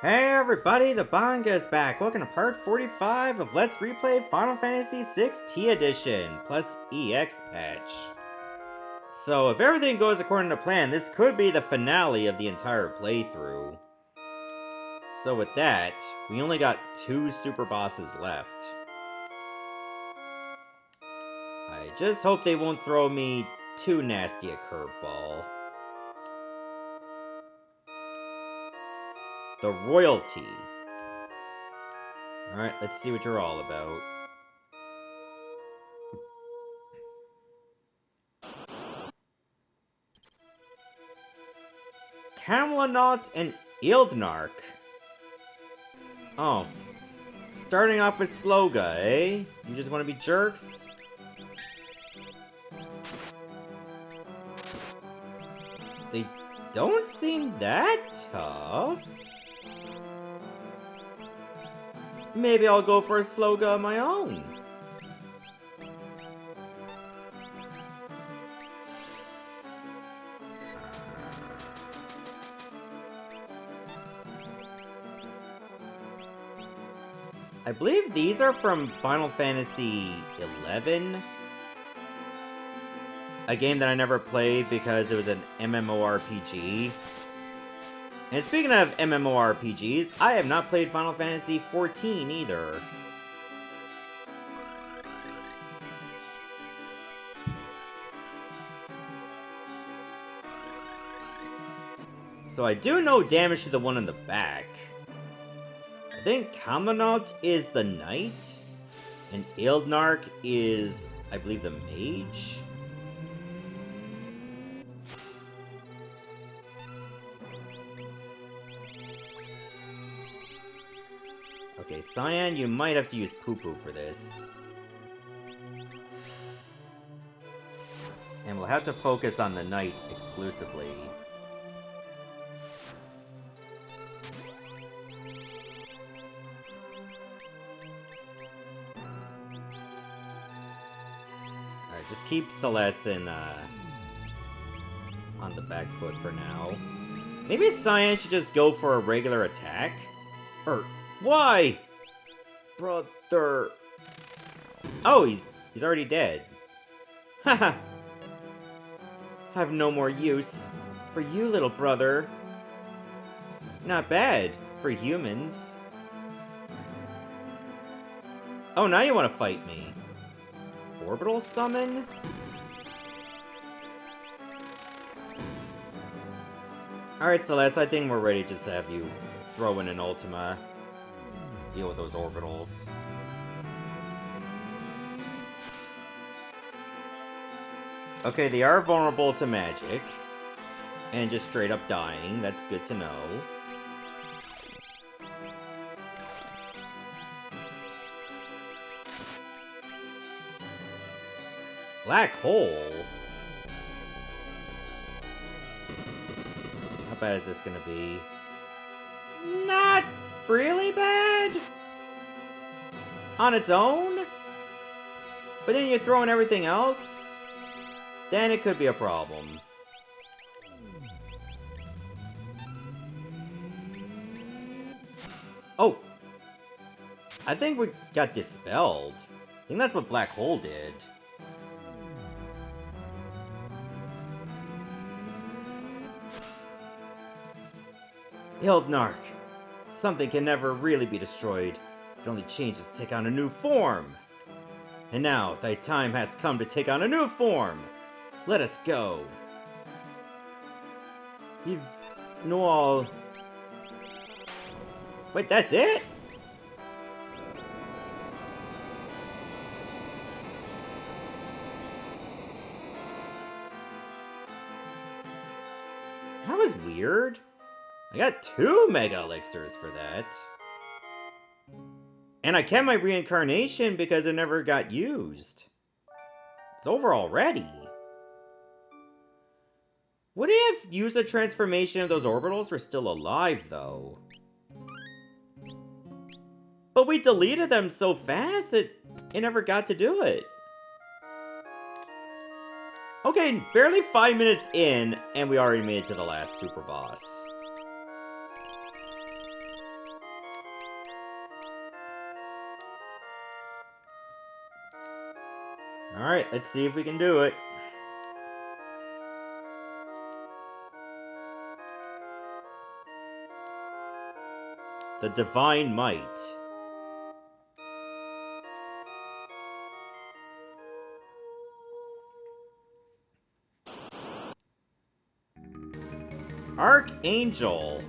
Hey everybody, the Banga is back. Welcome to part 45 of Let's Replay Final Fantasy VI T Edition, plus EX patch. So if everything goes according to plan, this could be the finale of the entire playthrough. So with that, we only got 2 super bosses left. I just hope they won't throw me too nasty a curveball. The Royalty. Alright, let's see what you're all about. Camelot and Ildnark. Oh. Starting off with Sloga, eh? You just want to be jerks? They don't seem that tough. Maybe I'll go for a Sloga of my own. I believe these are from Final Fantasy XI. A game that I never played because it was an MMORPG. And speaking of MMORPGs, I have not played Final Fantasy XIV either. So I do know damage to the one in the back. I think Camelot is the knight, and Ildnark is, I believe, the mage. Okay, Cyan, you might have to use Poo-Poo for this. And we'll have to focus on the knight exclusively. Alright, just keep Celeste on the back foot for now. Maybe Cyan should just go for a regular attack? Or... why? Brother... oh, he's already dead. Haha. I've no more use for you, little brother. Not bad for humans. Oh, now you want to fight me. Orbital summon? Alright, Celeste, I think we're ready to just have you throw in an Ultima to deal with those orbitals. Okay, they are vulnerable to magic. And just straight up dying. That's good to know. Black hole? How bad is this gonna be? Not really bad? On its own? But then you're throwing everything else? Then it could be a problem. Oh! I think we got dispelled. I think that's what Black Hole did. Ildnark! Something can never really be destroyed. It only changes to take on a new form. And now, thy time has come to take on a new form! Let us go. You've no all... wait, that's it? That was weird. I got 2 Mega Elixirs for that. And I kept my reincarnation because it never got used. It's over already. Would he have used a transformation if those orbitals were still alive, though? But we deleted them so fast, it never got to do it. Okay, barely 5 minutes in, and we already made it to the last super boss. Alright, let's see if we can do it. The Divine Might. Archangel.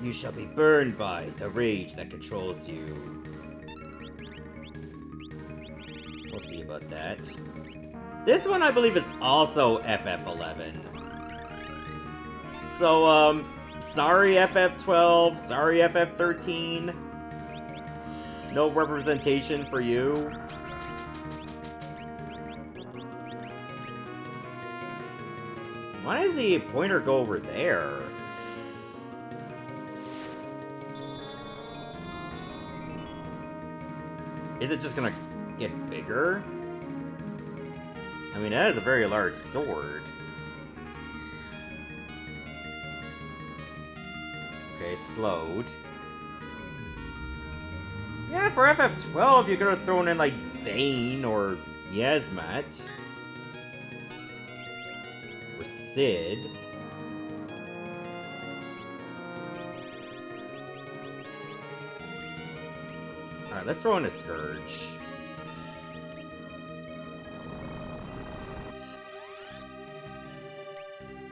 You shall be burned by the rage that controls you. We'll see about that. This one, I believe, is also FF11. So, sorry FF12, sorry FF13. No representation for you. Why does the pointer go over there? Is it just gonna get bigger? I mean, that is a very large sword. Okay, it's slowed. Yeah, for FF12, you could have thrown in, like, Vayne or Yasmat. Or Sid. Alright, let's throw in a Scourge.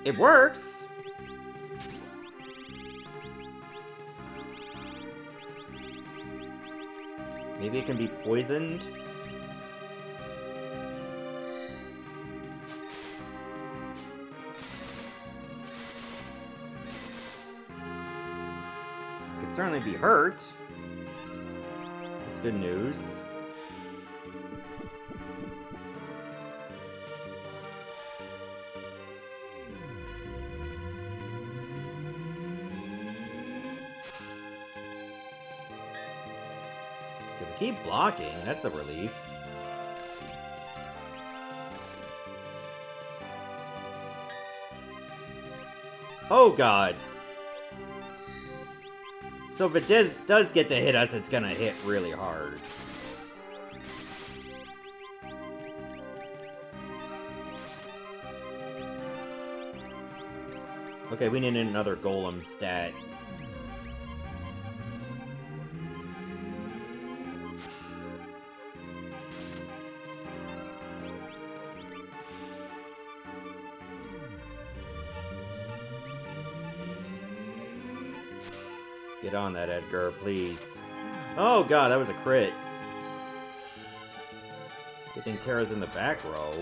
It works! Maybe it can be poisoned? It could certainly be hurt. That's good news. Keep blocking, that's a relief. Oh god. So if it does get to hit us, it's gonna hit really hard. Okay, we need another golem stat. Get on that, Edgar, please. Oh god, that was a crit. Good thing Terra's in the back row.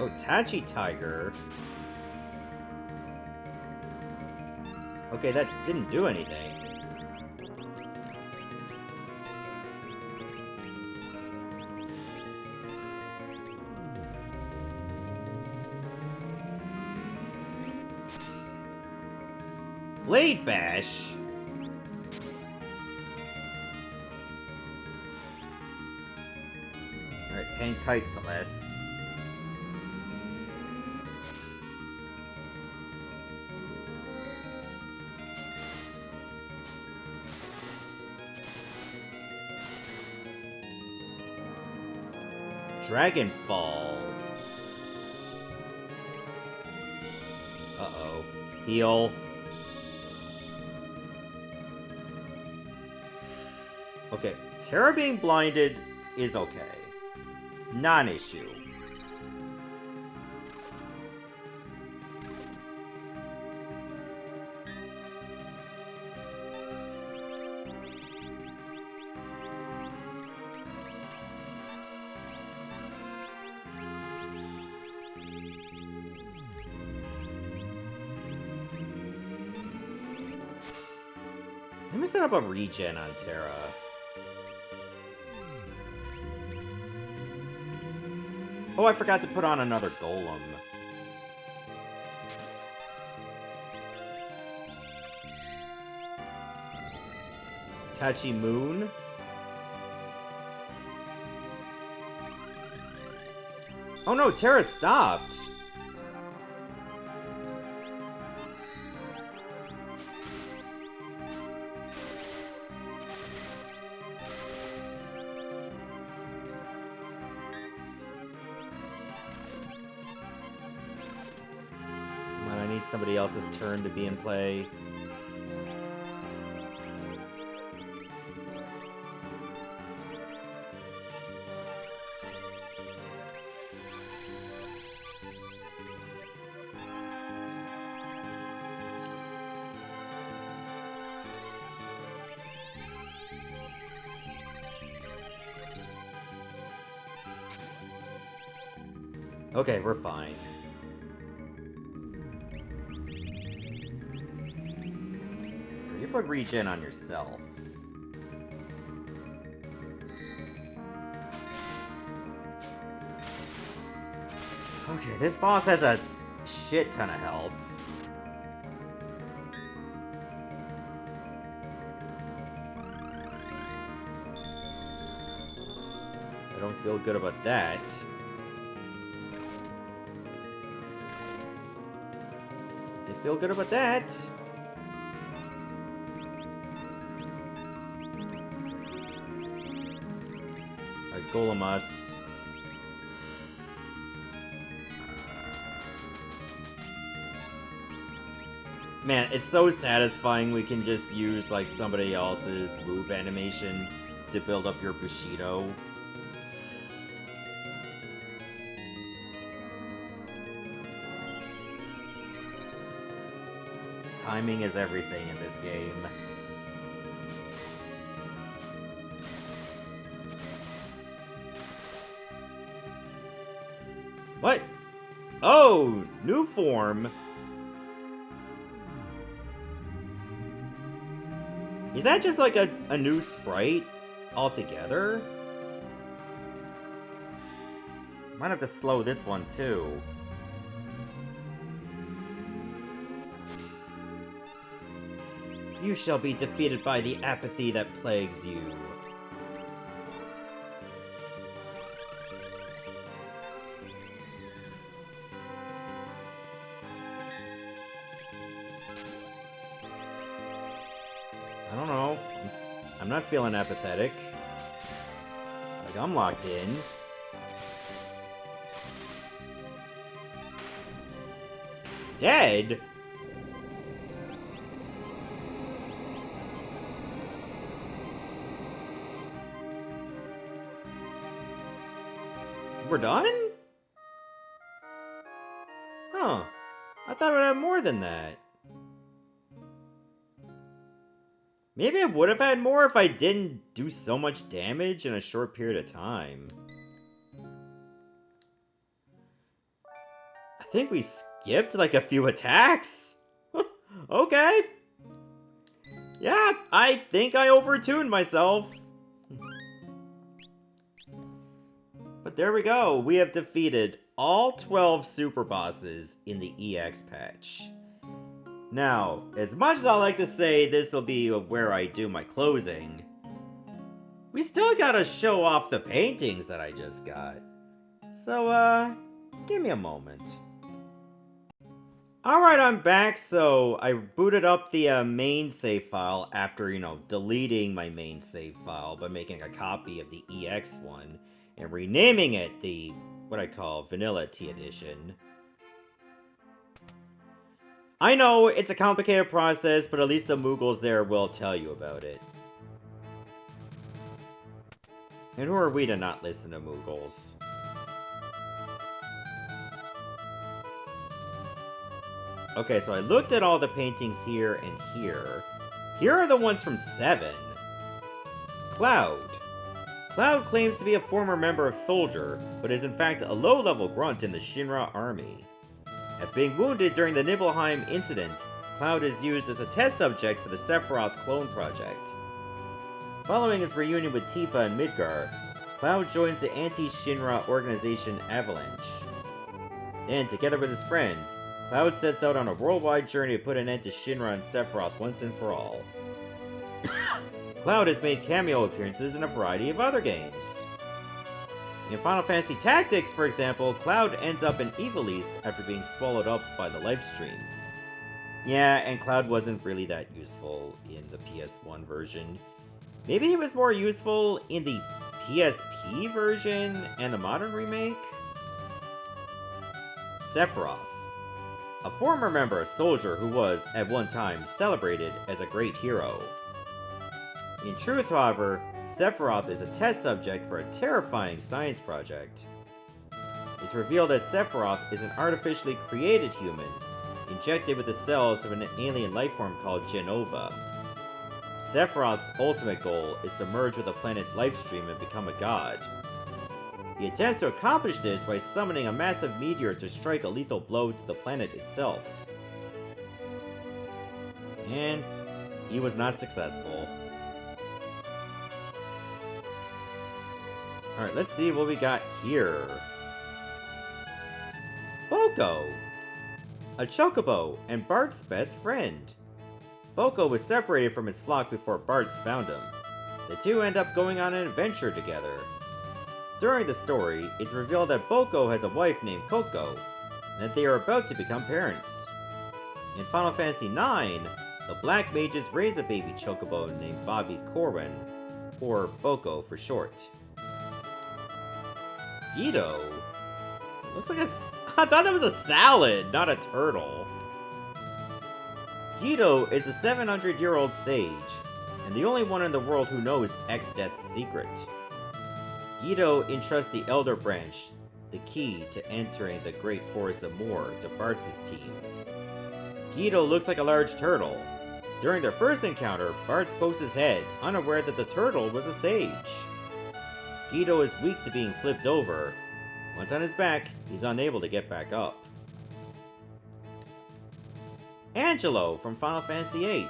Oh, Tachi Tiger. Okay, that didn't do anything. Blade Bash? Alright, hang tight, Celeste. Dragonfall. Uh-oh. Heal. Okay, Terra being blinded is okay. Non-issue. Let me set up a regen on Terra. Oh, I forgot to put on another golem. Tachi Moon. Oh no, Terra stopped! Come on, I need somebody else's turn to be in play. Okay, we're fine. You put regen on yourself. Okay, this boss has a shit ton of health. I don't feel good about that. Feel good about that. Alright, Golemus. Man, it's so satisfying we can just use, like, somebody else's move animation to build up your Bushido. Timing is everything in this game. What? Oh, new form. Is that just like a new sprite altogether? Might have to slow this one too. You shall be defeated by the apathy that plagues you. I don't know. I'm not feeling apathetic. Like, I'm locked in. Dead? We're done? Huh. I thought it would have more than that. Maybe I would have had more if I didn't do so much damage in a short period of time. I think we skipped like a few attacks. Okay. Yeah, I think I overtuned myself. But there we go. We have defeated all 12 super bosses in the EX patch. Now, as much as I like to say this will be where I do my closing, we still gotta show off the paintings that I just got. So, give me a moment. Alright, I'm back. So I booted up the main save file after, deleting my main save file by making a copy of the EX one and renaming it the, what I call, Vanilla Tea Edition. I know, it's a complicated process, but at least the Moogles there will tell you about it. And who are we to not listen to Moogles? Okay, so I looked at all the paintings here and here. Here are the ones from 7. Cloud. Cloud claims to be a former member of Soldier, but is in fact a low-level grunt in the Shinra army. After being wounded during the Nibelheim incident, Cloud is used as a test subject for the Sephiroth clone project. Following his reunion with Tifa and Midgar, Cloud joins the anti-Shinra organization Avalanche. Then, together with his friends, Cloud sets out on a worldwide journey to put an end to Shinra and Sephiroth once and for all. Cloud has made cameo appearances in a variety of other games. In Final Fantasy Tactics, for example, Cloud ends up in Ivalice after being swallowed up by the lifestream. Yeah, and Cloud wasn't really that useful in the PS1 version. Maybe he was more useful in the PSP version and the modern remake? Sephiroth. A former member soldier who was, at one time, celebrated as a great hero. In truth, however, Sephiroth is a test subject for a terrifying science project. It's revealed that Sephiroth is an artificially created human, injected with the cells of an alien lifeform called Genova. Sephiroth's ultimate goal is to merge with the planet's lifestream and become a god. He attempts to accomplish this by summoning a massive meteor to strike a lethal blow to the planet itself. And he was not successful. Alright, let's see what we got here. Boko! A chocobo and Bart's best friend. Boko was separated from his flock before Bart's found him. The two end up going on an adventure together. During the story, it's revealed that Boko has a wife named Coco, and that they are about to become parents. In Final Fantasy IX, the Black Mages raise a baby chocobo named Bobby Corwin, or Boko for short. Guido? Looks like I thought that was a salad, not a turtle. Guido is a 700-year-old sage, and the only one in the world who knows Exdeath's secret. Guido entrusts the Elder Branch, the key to entering the Great Forest of Moor, to Bart's team. Guido looks like a large turtle. During their first encounter, Bart pokes his head, unaware that the turtle was a sage. Guido is weak to being flipped over. Once on his back, he's unable to get back up. Angelo from Final Fantasy VIII.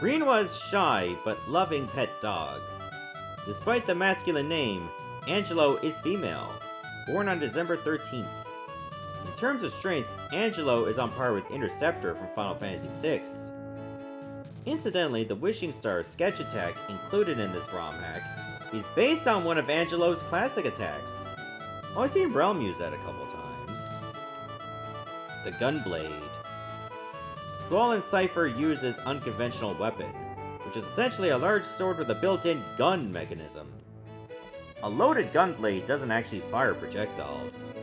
Rinwa's shy but loving pet dog. Despite the masculine name, Angelo is female, born on December 13th. In terms of strength, Angelo is on par with Interceptor from Final Fantasy VI. Incidentally, the Wishing Star sketch attack included in this ROM hack is based on one of Angelo's classic attacks. Oh, I've seen Realm use that a couple times. The Gunblade. Squall and Cypher use this unconventional weapon, which is essentially a large sword with a built-in gun mechanism. A loaded gunblade doesn't actually fire projectiles.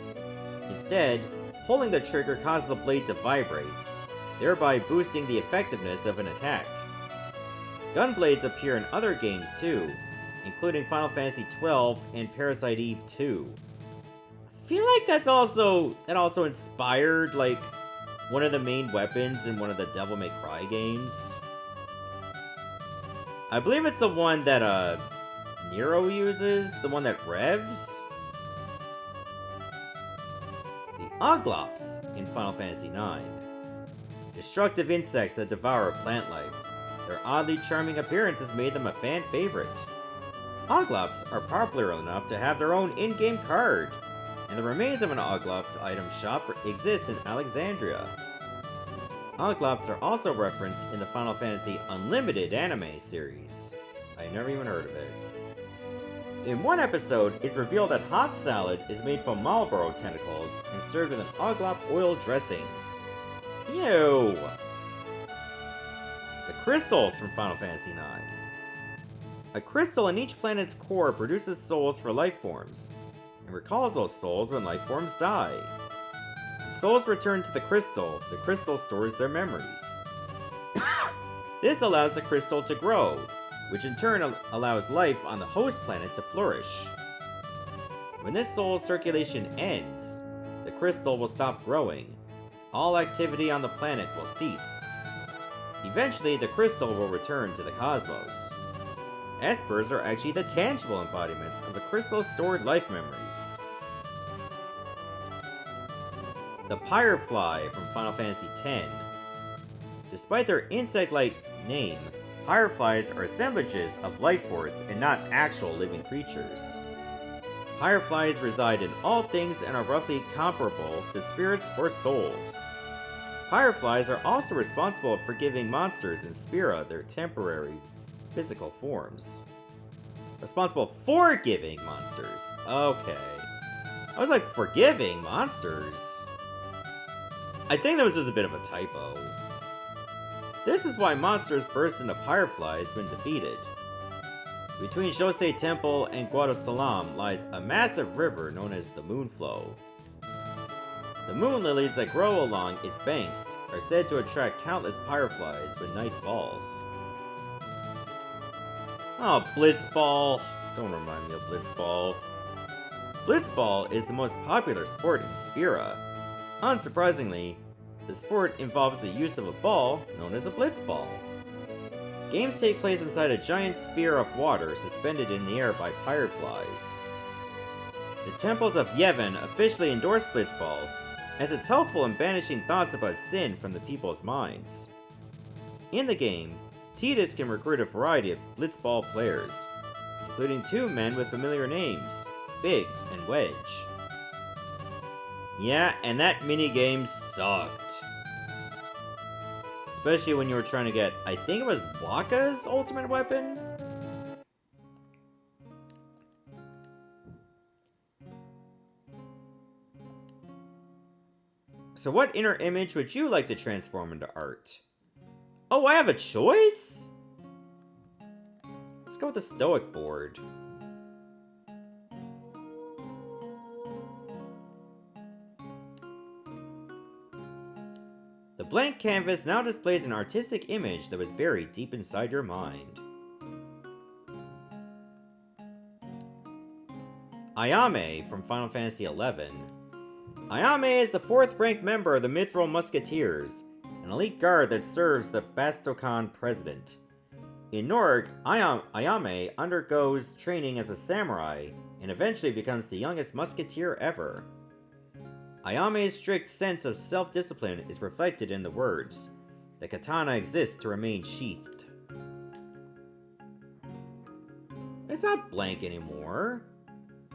Instead, pulling the trigger causes the blade to vibrate, thereby boosting the effectiveness of an attack. Gunblades appear in other games too, including Final Fantasy XII and Parasite Eve 2. I feel like that also inspired, like, one of the main weapons in one of the Devil May Cry games. I believe it's the one that, Nero uses? The one that revs? The Oglops in Final Fantasy IX. Destructive insects that devour plant life. Their oddly charming appearance has made them a fan favorite. Oglops are popular enough to have their own in-game card, and the remains of an Oglop item shop exists in Alexandria. Oglops are also referenced in the Final Fantasy Unlimited anime series. I never even heard of it. In one episode, it's revealed that hot salad is made from Marlboro tentacles and served with an Oglop oil dressing. Ew! The crystals from Final Fantasy IX. A crystal in each planet's core produces souls for life forms, and recalls those souls when life forms die. When souls return to the crystal stores their memories. This allows the crystal to grow, which in turn allows life on the host planet to flourish. When this soul circulation ends, the crystal will stop growing. All activity on the planet will cease. Eventually, the crystal will return to the cosmos. Espers are actually the tangible embodiments of the crystal's stored life memories. The Pyrefly from Final Fantasy X. Despite their insect-like name, Pyreflies are assemblages of life force and not actual living creatures. Pyreflies reside in all things and are roughly comparable to spirits or souls. Pyreflies are also responsible for giving monsters in Spira their temporary physical forms. Responsible for giving monsters. Okay. I was like, forgiving monsters? I think that was just a bit of a typo. This is why monsters burst into fireflies when defeated. Between Shosei Temple and Guadosalam lies a massive river known as the Moonflow. The moon lilies that grow along its banks are said to attract countless fireflies when night falls. Oh, Blitzball! Don't remind me of Blitzball. Blitzball is the most popular sport in Sphera. Unsurprisingly, the sport involves the use of a ball known as a Blitzball. Games take place inside a giant sphere of water suspended in the air by fireflies. The temples of Yevon officially endorse Blitzball, as it's helpful in banishing thoughts about sin from the people's minds. In the game, Tidus can recruit a variety of Blitzball players, including two men with familiar names, Biggs and Wedge. Yeah, and that minigame sucked. Especially when you were trying to get, I think it was Wakka's ultimate weapon? So what inner image would you like to transform into art? Oh, I have a choice? Let's go with the Stoic board. The blank canvas now displays an artistic image that was buried deep inside your mind. Ayame from Final Fantasy XI. Ayame is the 4th-ranked member of the Mithril Musketeers, an elite guard that serves the Bastokan president. In Norg, Ayame undergoes training as a samurai, and eventually becomes the youngest musketeer ever. Ayame's strict sense of self-discipline is reflected in the words, "The katana exists to remain sheathed." It's not blank anymore.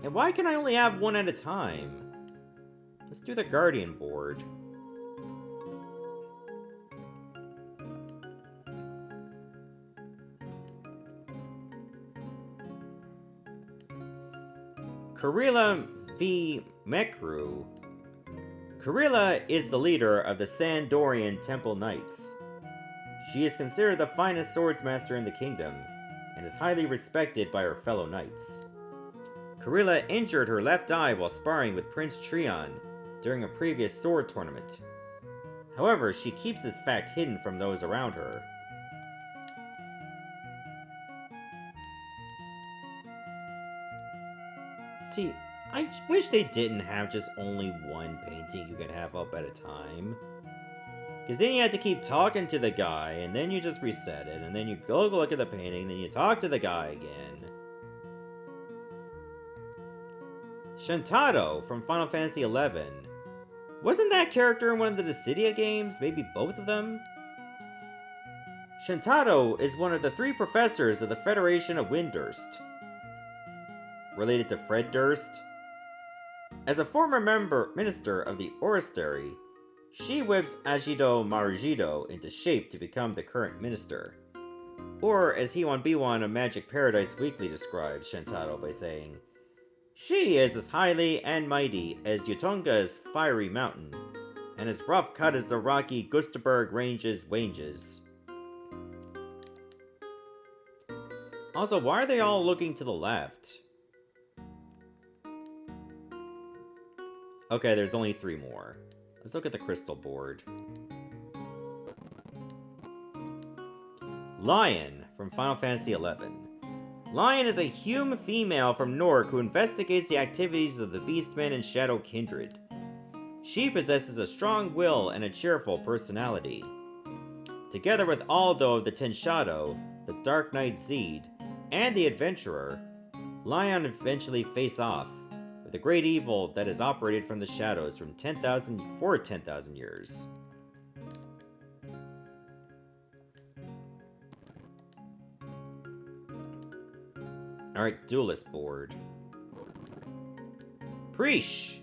And why can I only have one at a time? Let's do the Guardian board. Kurila v. Mekru. Kurila is the leader of the Sandorian Temple Knights. She is considered the finest swordsmaster in the kingdom, and is highly respected by her fellow knights. Kurila injured her left eye while sparring with Prince Trion during a previous sword tournament. However, she keeps this fact hidden from those around her. See, I wish they didn't have just only one painting you could have up at a time. Because then you had to keep talking to the guy, and then you just reset it, and then you go look at the painting, then you talk to the guy again. Shantado from Final Fantasy XI. Wasn't that character in one of the Dissidia games? Maybe both of them? Shantado is one of the 3 professors of the Federation of Winddurst. Related to Fred Durst? As a former minister of the Oristery, she whips Ajido Marujido into shape to become the current minister. Or, as He1B1 of Magic Paradise Weekly describes Shantado by saying, "She is as highly and mighty as Utonga's fiery mountain, and as rough cut as the rocky Gustaberg Ranges wanges." Also, why are they all looking to the left? Okay, there's only 3 more. Let's look at the crystal board. Lion from Final Fantasy XI. Lion is a human female from Norg who investigates the activities of the Beastmen and Shadow Kindred. She possesses a strong will and a cheerful personality. Together with Aldo of the Tenshado, the Dark Knight Zeed, and the Adventurer, Lion eventually face off with a great evil that has operated from the shadows for 10,000 years. Alright, duelist board. Preesh!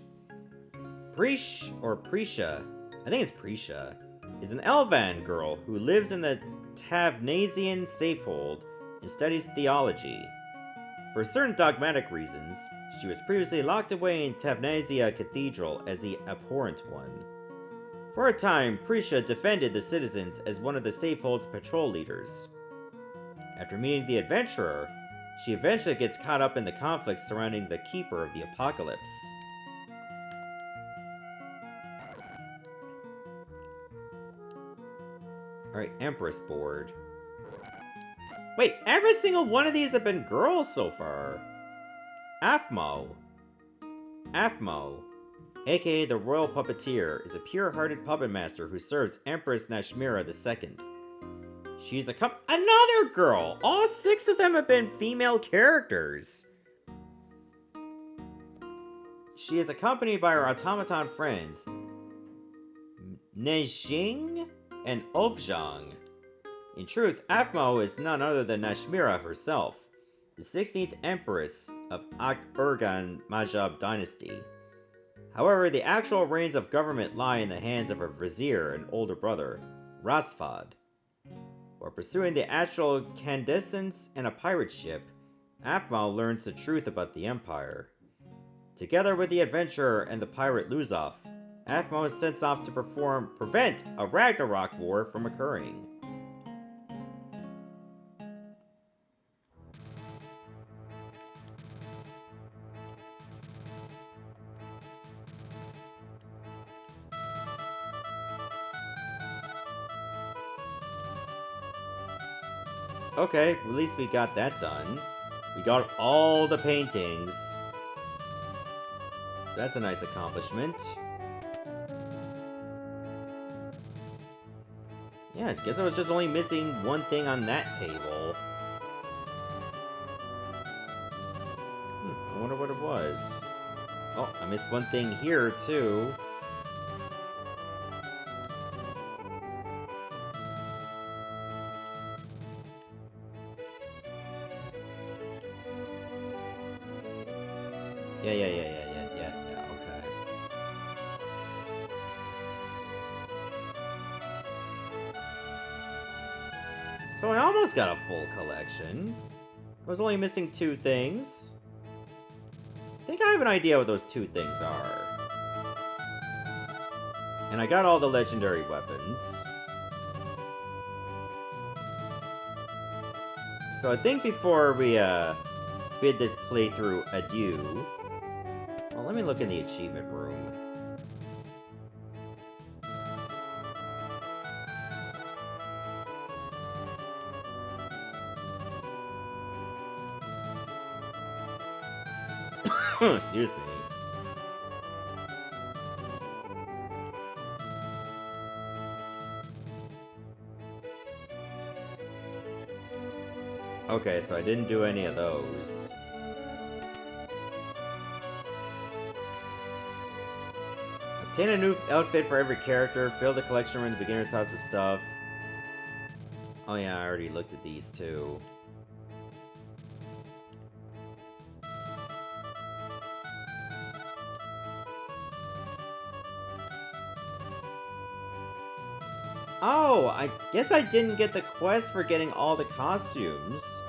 Preesh, or Prisha, I think it's Prisha, is an Elvan girl who lives in the Tavnasian safehold and studies theology. For certain dogmatic reasons, she was previously locked away in Tavnasia Cathedral as the Abhorrent One. For a time, Prisha defended the citizens as one of the Safehold's patrol leaders. After meeting the adventurer, she eventually gets caught up in the conflicts surrounding the Keeper of the Apocalypse. Alright, Empress board. Wait, every single one of these have been girls so far. Aphmo, aka the Royal Puppeteer, is a pure-hearted puppet master who serves Empress Nashmira II. She's another girl! All 6 of them have been female characters! She is accompanied by her automaton friends, Nejing and Ovjang. In truth, Aphmo is none other than Nashmira herself, the 16th Empress of Urgan Majab dynasty. However, the actual reins of government lie in the hands of her vizier and older brother, Rasfad. While pursuing the astral candescence and a pirate ship, Aphmo learns the truth about the Empire. Together with the adventurer and the pirate Luzov, Aphmo is sent off to prevent a Ragnarok war from occurring. Okay, at least we got that done. We got all the paintings. So that's a nice accomplishment. Yeah, I guess I was just only missing one thing on that table. I wonder what it was. Oh, I missed one thing here, too. Yeah, okay. So I almost got a full collection. I was only missing 2 things. I think I have an idea what those 2 things are. And I got all the legendary weapons. So I think before we bid this playthrough adieu, well, let me look in the achievement room. Excuse me. Okay, so I didn't do any of those. Obtain a new outfit for every character. Fill the collection room in the beginner's house with stuff. Oh yeah, I already looked at these too. Oh, I guess I didn't get the quest for getting all the costumes.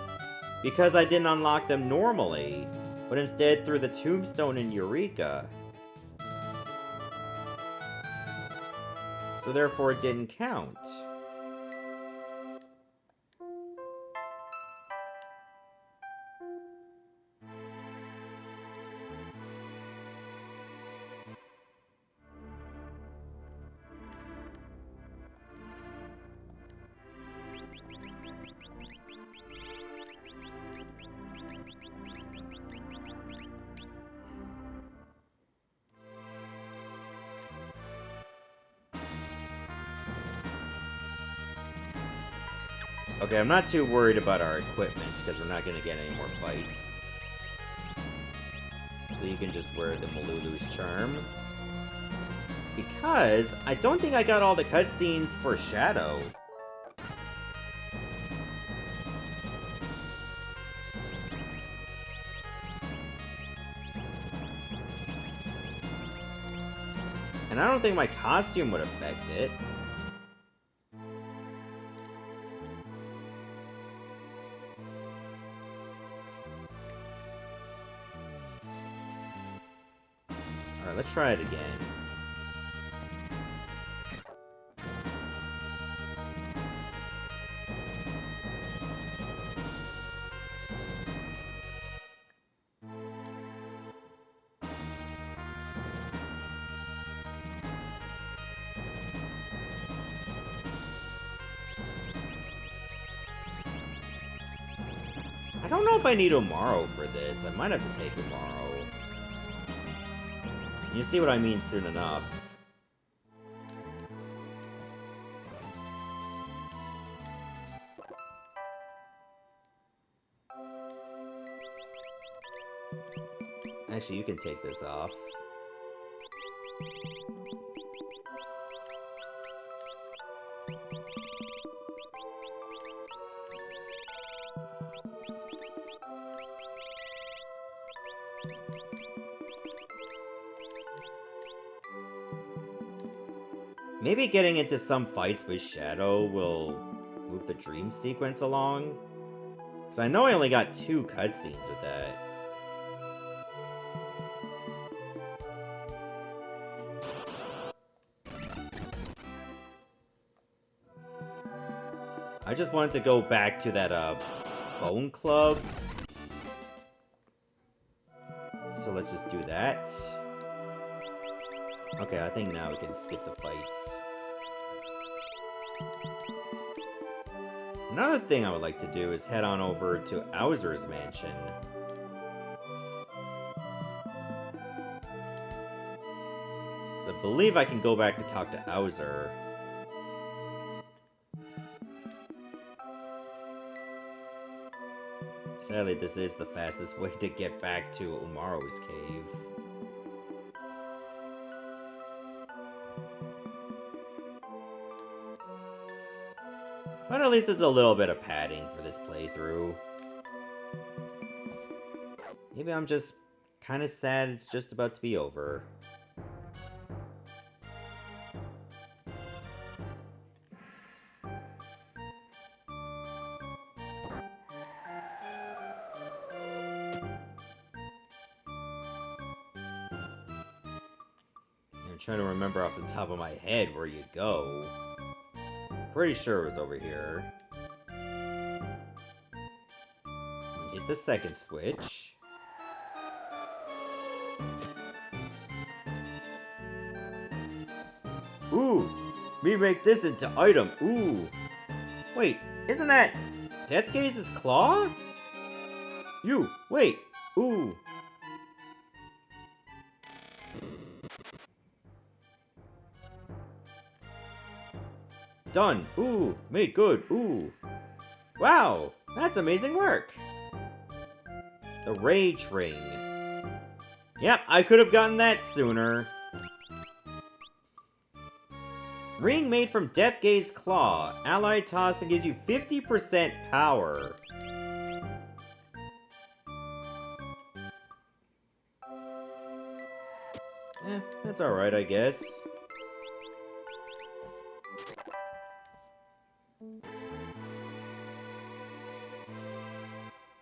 Because I didn't unlock them normally, but instead through the tombstone in Eureka. So therefore it didn't count. Okay, I'm not too worried about our equipment, because we're not going to get any more fights. So you can just wear the Malulu's charm. Because I don't think I got all the cutscenes for Shadow. And I don't think my costume would affect it. Alright, let's try it again. I don't know if I need Omaro for this. I might have to take Omaro. You'll see what I mean soon enough. Actually, you can take this off. Maybe getting into some fights with Shadow will move the dream sequence along. Because I know I only got 2 cutscenes with that. I just wanted to go back to that, Bone Club. So let's just do that. Okay, I think now we can skip the fights. Another thing I would like to do is head on over to Owzer's mansion. Because I believe I can go back to talk to Owzer. Sadly, this is the fastest way to get back to Umaro's cave. But at least it's a little bit of padding for this playthrough. Maybe I'm just kind of sad it's just about to be over. I'm trying to remember off the top of my head where you go. Pretty sure it was over here. Hit the second switch. Ooh! Me make this into item. Ooh! Wait, isn't that Deathgaze's claw? You, wait! Ooh! Done! Ooh! Made good! Ooh! Wow! That's amazing work! The Rage Ring. Yep, I could have gotten that sooner. Ring made from Deathgaze Claw. Ally toss and gives you 50% power. That's alright, I guess.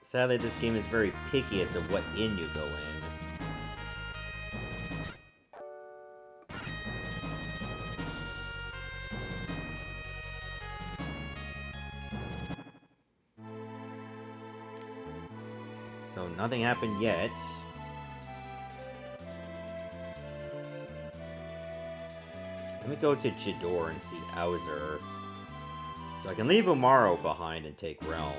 Sadly, this game is very picky as to what inn you go in. So nothing happened yet. Let me go to Chidor and see Owzer. So I can leave Umaro behind and take Realm.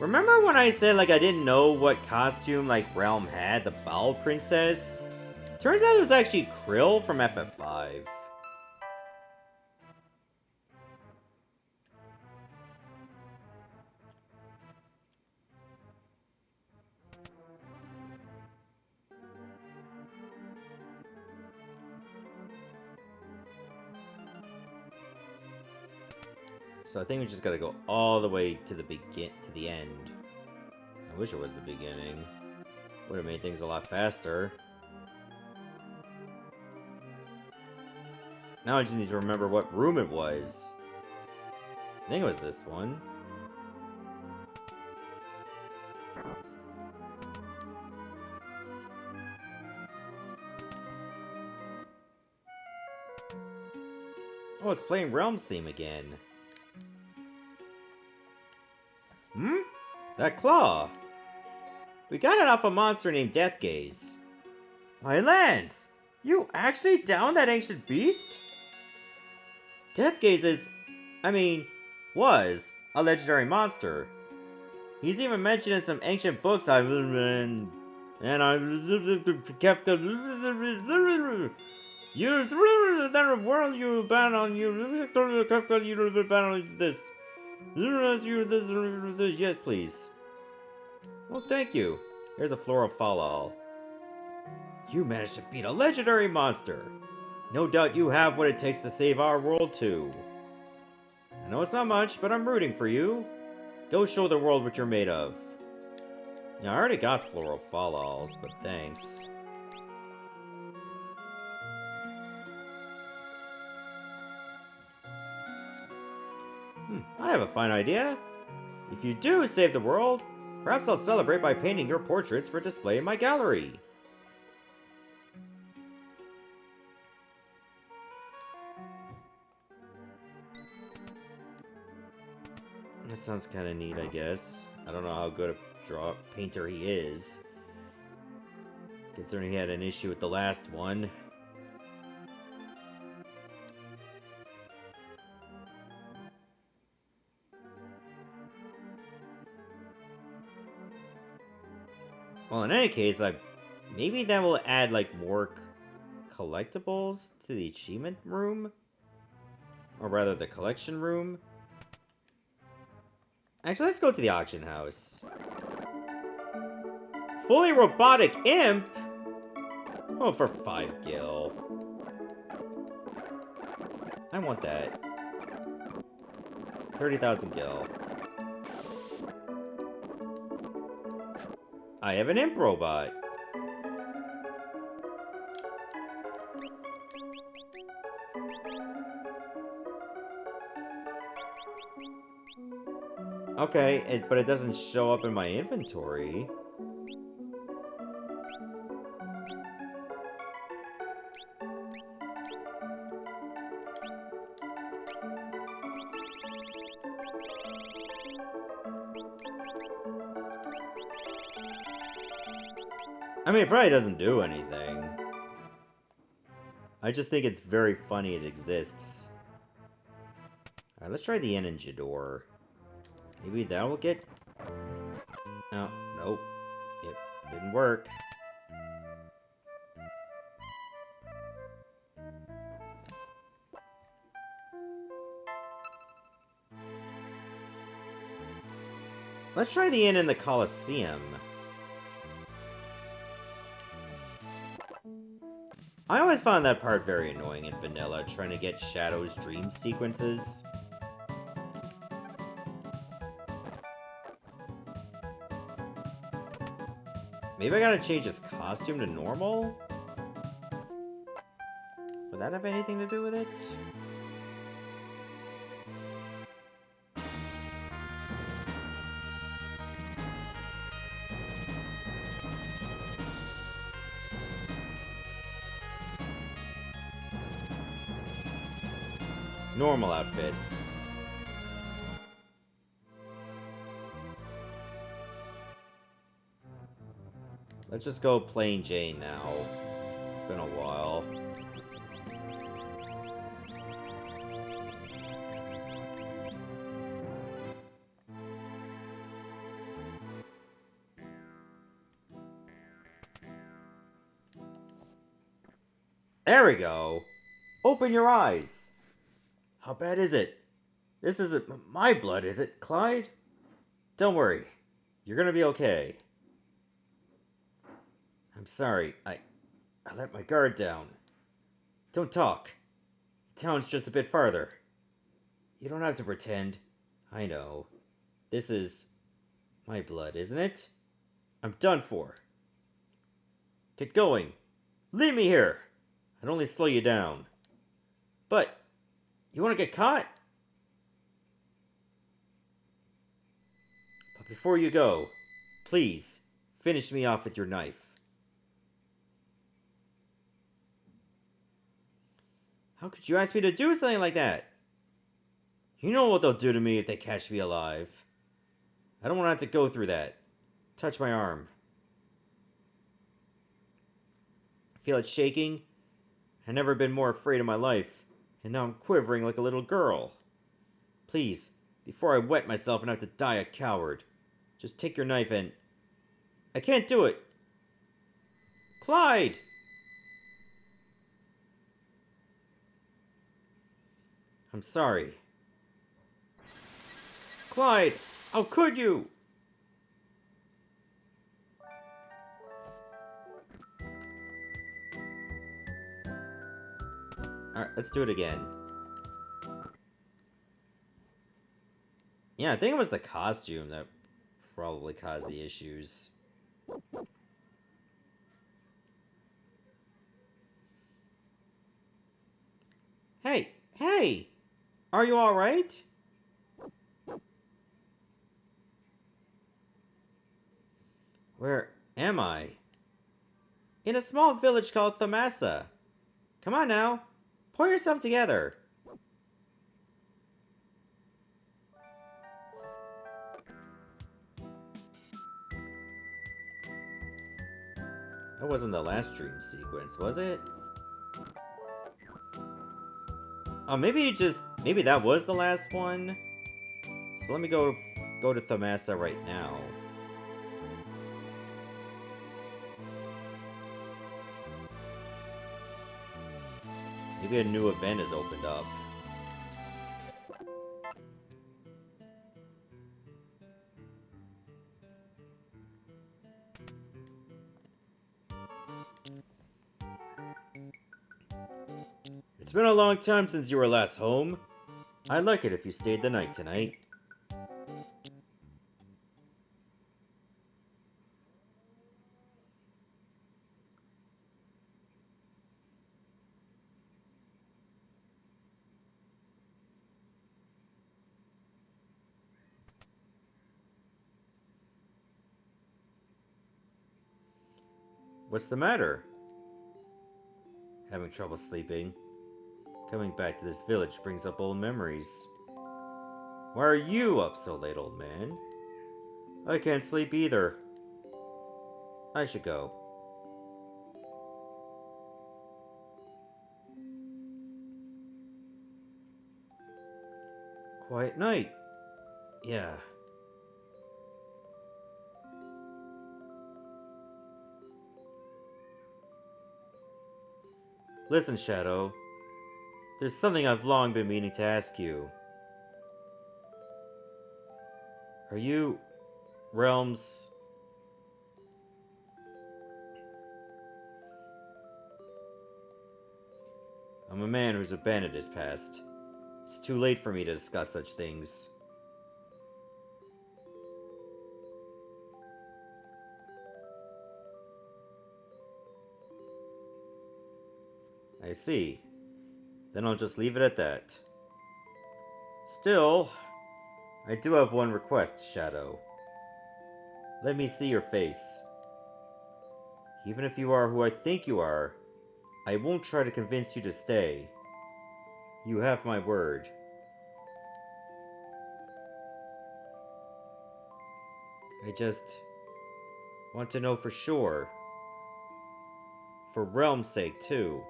Remember when I said, like, I didn't know what costume, like, Realm had? The Ball Princess? Turns out it was actually Krill from FF5. So I think we just gotta go all the way to the end. I wish it was the beginning. Would have made things a lot faster. Now I just need to remember what room it was. I think it was this one. Oh, it's playing Realms theme again. Hmm? That claw! We got it off a monster named Deathgaze. My lands! You actually downed that ancient beast? Deathgaze is... was a legendary monster. He's even mentioned in some ancient books I've... and I've... You that world you ban on you ban on this. Yes, please. Well, thank you. Here's a floral falal. You managed to beat a legendary monster. No doubt you have what it takes to save our world too. I know it's not much, but I'm rooting for you. Go show the world what you're made of. Yeah, I already got floral falals, but thanks. I have a fine idea. If you do save the world, perhaps I'll celebrate by painting your portraits for display in my gallery. That sounds kind of neat, I guess. I don't know how good a painter he is, considering he had an issue with the last one. Well, in any case, maybe that will add like more collectibles to the achievement room, or rather the collection room. Actually, let's go to the auction house. Fully robotic imp? Oh, for 5 gil. I want that. 30,000 gil. I have an imp robot. Okay, but it doesn't show up in my inventory. I mean, it probably doesn't do anything. I just think it's very funny it exists. Alright, let's try the inn in Jador. Maybe that will get... Oh, nope. It didn't work. Let's try the inn in the Colosseum. I always found that part very annoying in vanilla, trying to get Shadow's dream sequences. Maybe I gotta change his costume to normal? Would that have anything to do with it? Normal outfits. Let's just go plain Jane now. It's been a while. There we go! Open your eyes! How bad is it? This isn't my blood, is it, Clyde? Don't worry. You're gonna be okay. I'm sorry. I let my guard down. Don't talk. The town's just a bit farther. You don't have to pretend. I know. This is my blood, isn't it? I'm done for. Get going. Leave me here. I'd only slow you down. But, you want to get caught? But before you go, please, finish me off with your knife. How could you ask me to do something like that? You know what they'll do to me if they catch me alive. I don't want to have to go through that. Touch my arm. Feel it shaking? I've never been more afraid in my life, and now I'm quivering like a little girl. Please, before I wet myself and have to die a coward, just take your knife and... I can't do it! Clyde! I'm sorry. Clyde! How could you? Alright, let's do it again. Yeah, I think it was the costume that probably caused the issues. Hey! Hey! Are you alright? Where am I? In a small village called Thamasa. Come on now. Pull yourself together. That wasn't the last dream sequence, was it? Oh, maybe that was the last one? So let me go to Thamasa right now. Maybe a new event has opened up. It's been a long time since you were last home. I'd like it if you stayed the night tonight. What's the matter? Having trouble sleeping. Coming back to this village brings up old memories. Why are you up so late, old man? I can't sleep either. I should go. Quiet night. Yeah. Listen, Shadow. There's something I've long been meaning to ask you. Are you... Realms... I'm a man who's abandoned his past. It's too late for me to discuss such things. I see. Then I'll just leave it at that. Still, I do have one request, Shadow. Let me see your face. Even if you are who I think you are, I won't try to convince you to stay. You have my word. I just want to know for sure. For Realm's sake, too.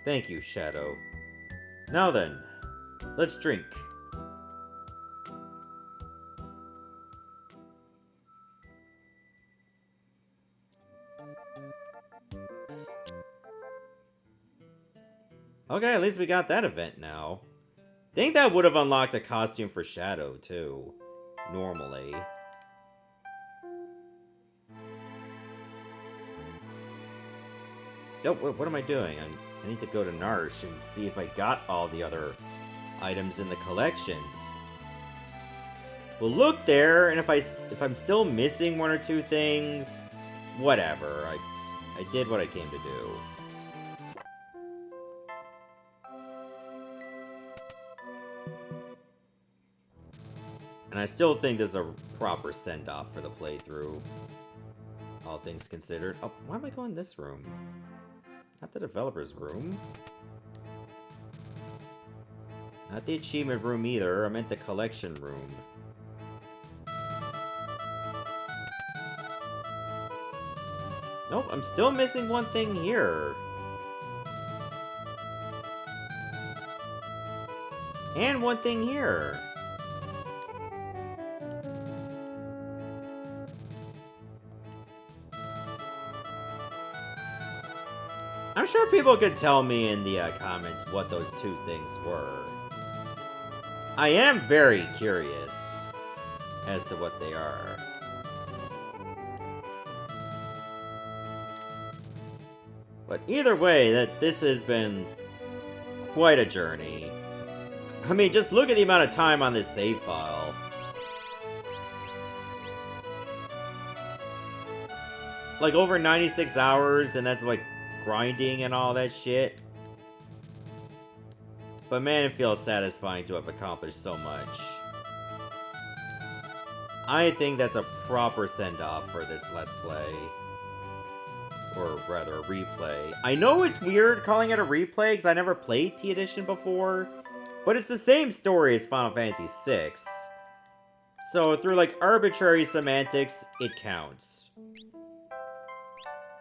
Thank you, Shadow. Now then, let's drink. Okay, at least we got that event now. Think that would have unlocked a costume for Shadow, too. Normally. Oh, what am I doing? I need to go to Narsh and see if I got all the other items in the collection. We'll look there, and if I'm still missing one or two things, whatever. I did what I came to do. And I still think this is a proper send-off for the playthrough. All things considered. Oh, why am I going this room? Not the developer's room. Not the achievement room either. I meant the collection room. Nope, I'm still missing one thing here. And one thing here. I'm sure people could tell me in the comments what those two things were. I am very curious as to what they are. But either way, this has been quite a journey. I mean, just look at the amount of time on this save file. Like, over 96 hours, and that's like grinding and all that shit. But man, it feels satisfying to have accomplished so much. I think that's a proper send-off for this Let's Play. Or rather, a replay. I know it's weird calling it a replay, because I never played T Edition before, but it's the same story as Final Fantasy VI. So, through, like, arbitrary semantics, it counts.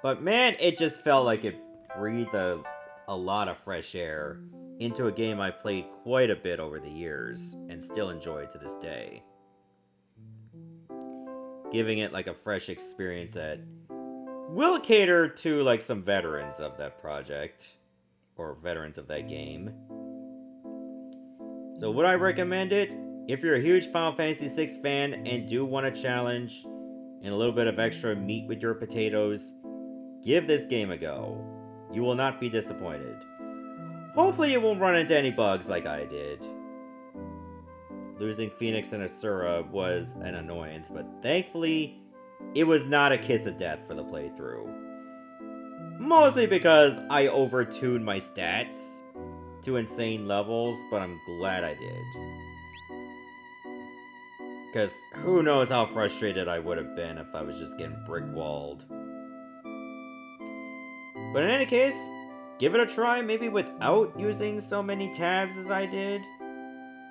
But man, it just felt like it breathed a lot of fresh air into a game I played quite a bit over the years, and still enjoy to this day. Giving it, like, a fresh experience that will cater to, like, some veterans of that project. Or veterans of that game. So would I recommend it? If you're a huge Final Fantasy VI fan and do want a challenge and a little bit of extra meat with your potatoes, give this game a go. You will not be disappointed. Hopefully you won't run into any bugs like I did. Losing Phoenix and Asura was an annoyance, but thankfully, it was not a kiss of death for the playthrough. Mostly because I overtuned my stats to insane levels, but I'm glad I did. Because who knows how frustrated I would have been if I was just getting brick-walled. But in any case, give it a try, maybe without using so many tabs as I did.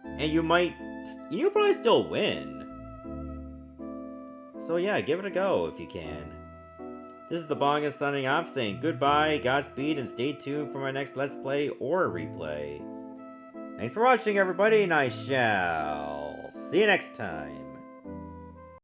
And you'll probably still win. So yeah, give it a go if you can. This is the Bonga signing off, saying goodbye, Godspeed, and stay tuned for my next Let's Play or replay. Thanks for watching, everybody, and I shall see you next time.